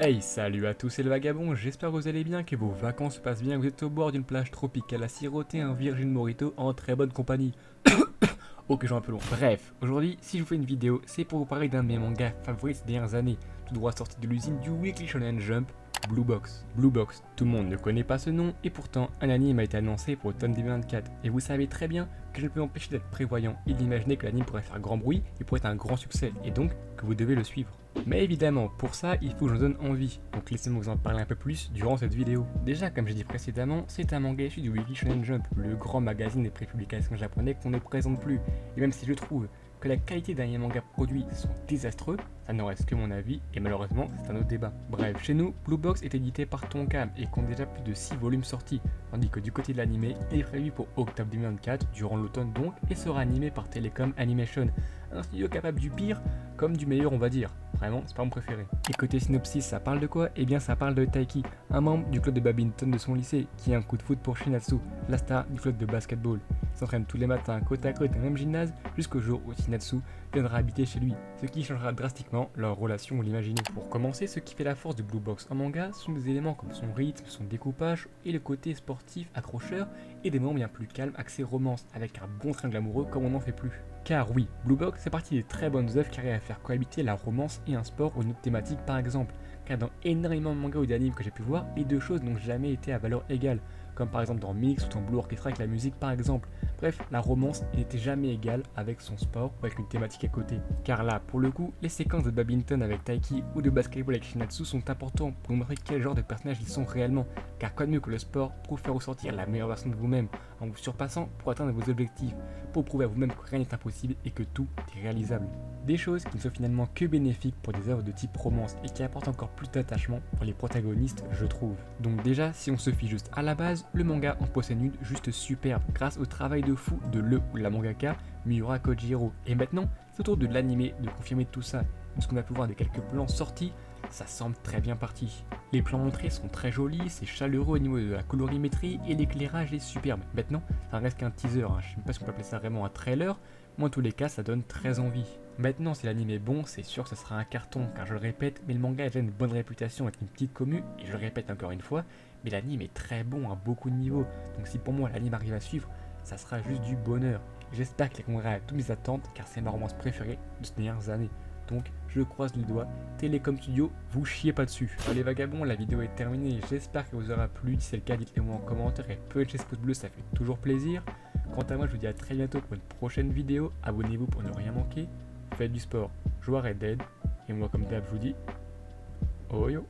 Hey, salut à tous, c'est le vagabond, j'espère que vous allez bien, que vos vacances se passent bien, que vous êtes au bord d'une plage tropicale à siroter un Virgin Morito en très bonne compagnie. Oh que j'ai un peu long. Bref, aujourd'hui, si je vous fais une vidéo, c'est pour vous parler d'un de mes mangas favoris ces dernières années, tout droit sorti de l'usine du Weekly Shonen Jump, Blue Box. Blue Box, tout le monde ne connaît pas ce nom, et pourtant, un anime a été annoncé pour l'automne 2024, et vous savez très bien que je ne peux m'empêcher d'être prévoyant et d'imaginer que l'anime pourrait faire grand bruit et pourrait être un grand succès, et donc que vous devez le suivre. Mais évidemment, pour ça, il faut que je vous donne envie, donc laissez-moi vous en parler un peu plus durant cette vidéo. Déjà, comme j'ai dit précédemment, c'est un manga issu du Weekly Shonen Jump, le grand magazine des prépublications japonais qu'on ne présente plus, et même si je trouve que la qualité d'un manga produit sont désastreux, ça ne reste que mon avis, et malheureusement, c'est un autre débat. Bref, chez nous, Blue Box est édité par Tonkam et compte déjà plus de 6 volumes sortis, tandis que du côté de l'anime, il est prévu pour octobre 2024, durant l'automne donc, et sera animé par Telecom Animation, un studio capable du pire comme du meilleur on va dire. Vraiment, c'est pas mon préféré. Et côté synopsis, ça parle de quoi? Eh bien, ça parle de Taiki, un membre du club de badminton de son lycée, qui a un coup de foot pour Shinatsu, la star du club de basketball. Il s'entraîne tous les matins côte à côte dans le même gymnase, jusqu'au jour où Shinatsu viendra habiter chez lui, ce qui changera drastiquement leur relation, vous l'imaginez. Pour commencer, ce qui fait la force de Blue Box en manga sont des éléments comme son rythme, son découpage et le côté sportif accrocheur, et des moments bien plus calmes axés romance, avec un bon triangle amoureux comme on n'en fait plus. Car oui, Blue Box fait partie des très bonnes œuvres qui arrivent à faire cohabiter la romance et un sport ou une autre thématique par exemple, car dans énormément de mangas ou d'animes que j'ai pu voir, les deux choses n'ont jamais été à valeur égale, comme par exemple dans Mix ou dans Blue Orchestra avec la musique par exemple. Bref, la romance n'était jamais égale avec son sport ou avec une thématique à côté. Car là, pour le coup, les séquences de badminton avec Taiki ou de basketball avec Shinatsu sont importants pour nous montrer quel genre de personnages ils sont réellement, car quoi de mieux que le sport pour faire ressortir la meilleure version de vous-même, en vous surpassant pour atteindre vos objectifs, pour prouver à vous-même que rien n'est impossible et que tout est réalisable. Des choses qui ne sont finalement que bénéfiques pour des œuvres de type romance et qui apportent encore plus d'attachement pour les protagonistes, je trouve. Donc déjà, si on se fie juste à la base, le manga en possède une juste superbe grâce au travail de fou de le ou la mangaka Miura Kojiro. Et maintenant, c'est au tour de l'anime de confirmer tout ça. De ce qu'on a pu voir des quelques plans sortis, ça semble très bien parti. Les plans montrés sont très jolis, c'est chaleureux au niveau de la colorimétrie et l'éclairage est superbe. Maintenant, ça reste qu'un teaser, je sais même pas si on peut appeler ça vraiment un trailer, mais en tous les cas, ça donne très envie. Maintenant, si l'anime est bon, c'est sûr que ce sera un carton, car je le répète, mais le manga a déjà une bonne réputation avec une petite commu, et je le répète encore une fois, mais l'anime est très bon à beaucoup de niveaux, donc si pour moi l'anime arrive à suivre, ça sera juste du bonheur. J'espère qu'il répondra à toutes mes attentes, car c'est ma romance préférée de ces dernières années. Donc, je croise le doigt, Telecom Studio, vous chiez pas dessus. Allez vagabonds, la vidéo est terminée, j'espère qu'elle vous aura plu, si c'est le cas, dites-le moi en commentaire, et petit pouce bleu, ça fait toujours plaisir. Quant à moi, je vous dis à très bientôt pour une prochaine vidéo, abonnez-vous pour ne rien manquer, faites du sport, jouez à Red Dead, et moi comme d'hab, je vous dis, oh yo.